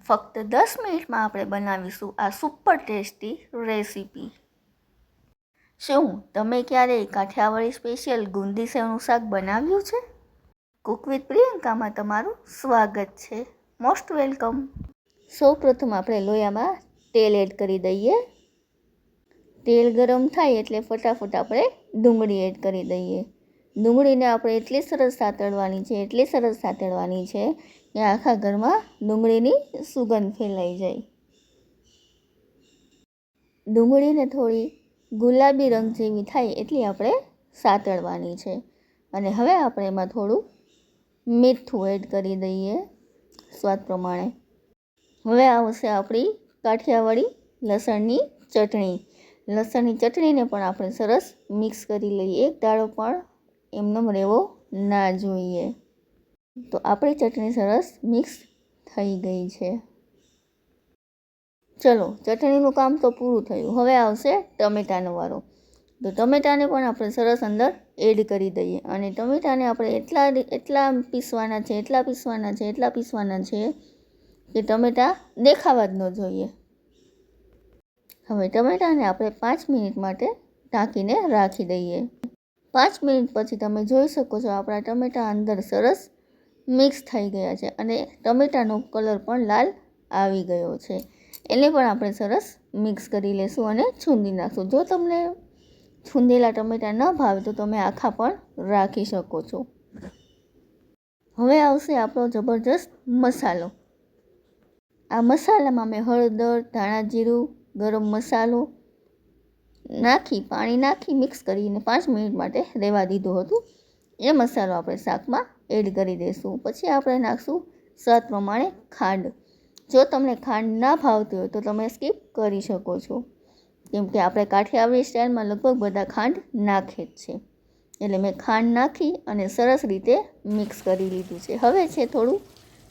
ફક્ત 10 મિનિટમાં આપણે બનાવીશું આ સુપર ટેસ્ટી રેસીપી। શું તમે ક્યારેય કાઠિયાવાડી સ્પેશિયલ ગુંદી સેવનું શાક બનાવ્યું છે? કુક વિથ પ્રિયંકામાં તમારું સ્વાગત છે। Most welcome. સૌપ્રથમ આપણે લોયામાં તેલ એડ કરી દઈએ। તેલ ગરમ થાય એટલે ફટાફટ આપણે ડુંગળી એડ કરી દઈએ। ડુંગળીને આપણે એટલી સરસ સાતળવાની છે કે આખા ઘરમાં ડુંગળીની સુગંધ ફેલાઈ જાય। ડુંગળીને થોડી ગુલાબી રંગ જેવી થાય એટલી આપણે સાતળવાની છે। અને હવે આપણે એમાં થોડું મીઠું એડ કરી દઈએ સ્વાદ પ્રમાણે। હવે આવશે આપણી કાઠિયાવાડી લસણની ચટણી। લસણની ચટણીને પણ આપણે સરસ મિક્સ કરી લઈએ। એક દાણો પણ એમનો રહેવો ના જોઈએ। તો આપણી ચટણી સરસ મિક્સ થઈ ગઈ છે। ચલો, ચટણીનું કામ તો પૂરું થયું। હવે આવશે ટમેટાનો વારો। તો ટમેટાને પણ આપણે સરસ અંદર એડ કરી દઈએ। અને ટમેટાને આપણે એટલા પીસવાના છે કે ટમેટા દેખાવા જ ન જોઈએ। હવે ટમેટાને આપણે 5 મિનિટ માટે ઢાંકીને રાખી દઈએ। 5 મિનિટ પછી તમે જોઈ શકો છો આપણા ટમેટા અંદર સરસ મિક્સ થઈ ગયા છે અને ટમેટાનો કલર પણ લાલ આવી ગયો છે। એને પણ આપણે સરસ મિક્સ કરી લેશું અને છૂંદી નાખશું। જો તમને છૂંદેલા ટમેટા ન ભાવે તો તમે આખા પણ રાખી શકો છો। હવે આવશે આપણો જબરજસ્ત મસાલો। આ મસાલામાં મેં હળદર, ધાણા જીરું, ગરમ મસાલો નાખી પાણી નાખી મિક્સ કરીને 5 મિનિટ માટે રહેવા દીધું હતું। એ મસાલો આપણે શાકમાં એડ કરી દઈશું। પછી આપણે નાખશું સ્વાદ પ્રમાણે ખાંડ। જો તમને ખાંડ ના ભાવતી હોય તો તમે સ્કીપ કરી શકો છો, કેમ કે આપણે કાઠિયાવાડી સ્ટાઇલમાં લગભગ બધા ખાંડ નાખે જ છે। એટલે મેં ખાંડ નાખી અને સરસ રીતે મિક્સ કરી લીધું છે। હવે છે થોડું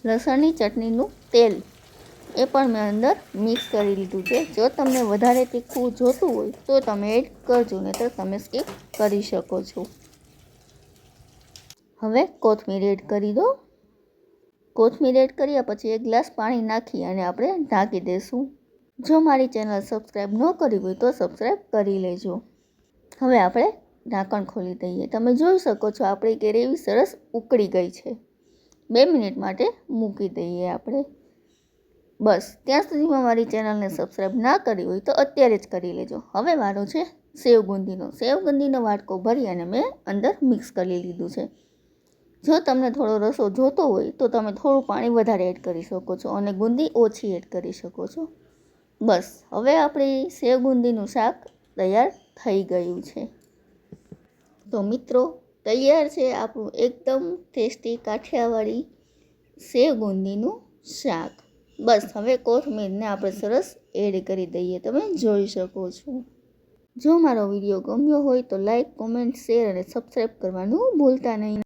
લસણની ચટણીનું તેલ, એ પણ મેં અંદર મિક્સ કરી લીધું છે। જો તમને વધારે તીખું જોતું હોય તો તમે એડ કરજો, નહીંતર તમે સ્કીપ કરી શકો છો। હવે કોથમીર એડ કરી દો। કોથમીર એડ કર્યા પછી 1 ગ્લાસ પાણી નાખી અને આપણે ઢાંકી દઈશું। જો મારી ચેનલ સબસ્ક્રાઈબ ન કરી હોય તો સબસ્ક્રાઈબ કરી લેજો। હવે આપણે ઢાંકણ ખોલી દઈએ। તમે જોઈ શકો છો આપણી ગ્રેવી સરસ ઉકળી ગઈ છે। 2 મિનિટ માટે મૂકી દઈએ આપણે। બસ, ત્યાં સુધીમાં મારી ચેનલને સબસ્ક્રાઈબ ના કરી હોય તો અત્યારે જ કરી લેજો। હવે વારો છે સેવબુંદીનો। સેવબુંદીનો વાટકો ભરી અને મેં અંદર મિક્સ કરી લીધું છે। જો તમને થોડો રસો જોતો હોય તો તમે થોડું પાણી વધારે એડ કરી શકો છો અને બુંદી ઓછી એડ કરી શકો છો। બસ, હવે આપણી સેવબુંદીનું શાક તૈયાર થઈ ગયું છે। તો મિત્રો, તૈયાર છે આપણું એકદમ ટેસ્ટી કાઠિયાવાડી સેવબુંદીનું શાક। બસ, હવે કોથમીરને આપણે સરસ એડ કરી દઈએ। તમે જોઈ શકો છો। જો મારો વિડીયો ગમ્યો હોય તો લાઈક, કોમેન્ટ, શેર અને સબસ્ક્રાઈબ કરવાનું ભૂલતા નહીં।